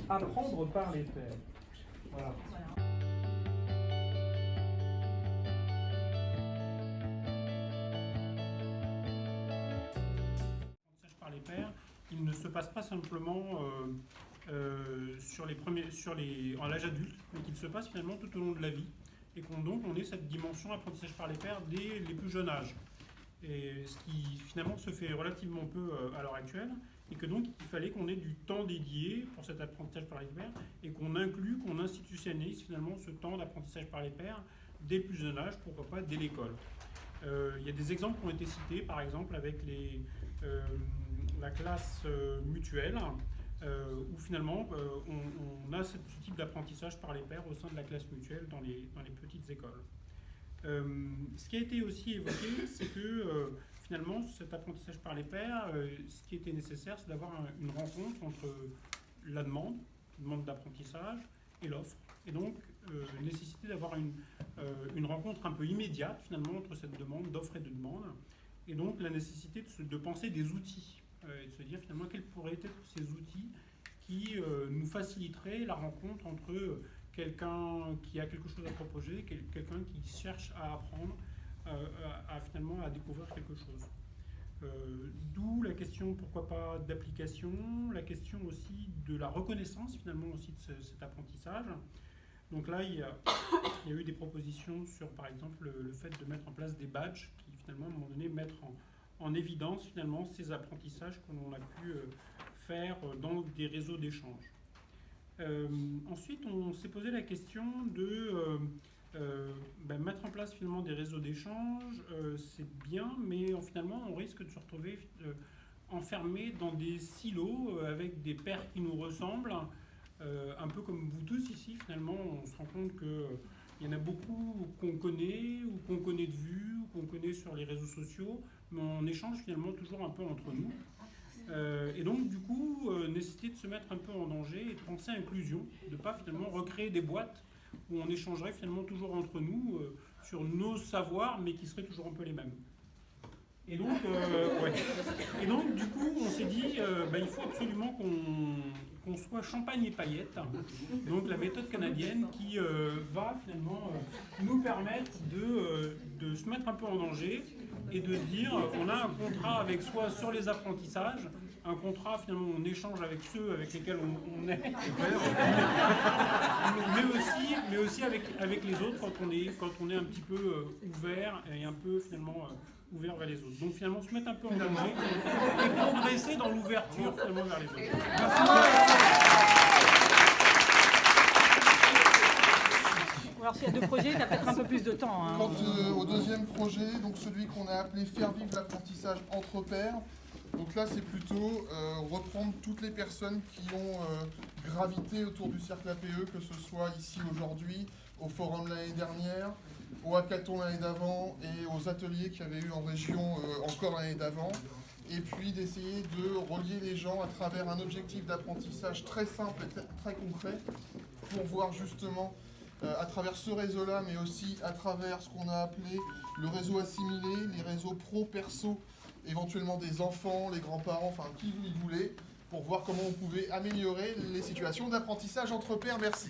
apprendre par les pairs. Voilà. L'apprentissage par les pairs, il ne se passe pas simplement à l'âge adulte, mais qu'il se passe finalement tout au long de la vie. Et donc on ait cette dimension apprentissage par les pairs dès les plus jeunes âges. Et ce qui finalement se fait relativement peu à l'heure actuelle, et que donc il fallait qu'on ait du temps dédié pour cet apprentissage par les pairs, et qu'on institutionnalise finalement ce temps d'apprentissage par les pairs dès le plus jeune âge, pourquoi pas dès l'école. Il y a des exemples qui ont été cités, par exemple avec la classe mutuelle, où finalement on a ce type d'apprentissage par les pairs au sein de la classe mutuelle dans les petites écoles. Ce qui a été aussi évoqué, c'est que finalement cet apprentissage par les pairs, ce qui était nécessaire, c'est d'avoir une rencontre entre la demande d'apprentissage et l'offre. Et donc nécessité d'avoir une rencontre un peu immédiate finalement entre cette demande d'offre et de demande. Et donc la nécessité de penser des outils. Et de se dire finalement quels pourraient être ces outils qui nous faciliteraient la rencontre entre quelqu'un qui a quelque chose à proposer, quelqu'un qui cherche à apprendre, finalement à découvrir quelque chose. D'où la question, pourquoi pas, d'application, la question aussi de la reconnaissance finalement aussi de cet apprentissage. Donc là, il y a eu des propositions sur, par exemple, le fait de mettre en place des badges qui finalement, à un moment donné, mettent en évidence finalement ces apprentissages que l'on a pu faire dans des réseaux d'échange. Ensuite, on s'est posé la question de mettre en place finalement des réseaux d'échange, c'est bien, mais finalement on risque de se retrouver enfermé dans des silos avec des pairs qui nous ressemblent, un peu comme vous tous ici. Finalement, on se rend compte qu'il y en a beaucoup qu'on connaît, ou qu'on connaît de vue, ou qu'on connaît sur les réseaux sociaux, mais on échange finalement toujours un peu entre nous. Et donc du coup, nécessité de se mettre un peu en danger et de penser à inclusion, de ne pas finalement recréer des boîtes où on échangerait finalement toujours entre nous sur nos savoirs, mais qui seraient toujours un peu les mêmes. Et donc, et donc du coup, on s'est dit, il faut absolument qu'on soit champagne et paillettes, donc la méthode canadienne qui va finalement nous permettre de se mettre un peu en danger et de se dire, on a un contrat avec soi sur les apprentissages, un contrat finalement on échange avec ceux avec lesquels on est, mais aussi avec les autres quand on est un petit peu ouvert et un peu finalement ouvert vers les autres. Donc finalement se mettre un peu en danger et progresser dans l'ouverture finalement vers les autres. Alors s'il y a deux projets, tu as peut-être un peu plus de temps. Hein. Quant au deuxième projet, donc celui qu'on a appelé Faire vivre l'apprentissage entre pairs, donc là c'est plutôt reprendre toutes les personnes qui ont gravité autour du cercle APE, que ce soit ici aujourd'hui, au forum l'année dernière, au hackathon l'année d'avant et aux ateliers qu'il y avait eu en région encore l'année d'avant, et puis d'essayer de relier les gens à travers un objectif d'apprentissage très simple et très concret pour voir justement à travers ce réseau-là, mais aussi à travers ce qu'on a appelé le réseau assimilé, les réseaux pro-perso, éventuellement des enfants, les grands-parents, enfin qui vous voulez, pour voir comment on pouvait améliorer les situations d'apprentissage entre pairs. Merci.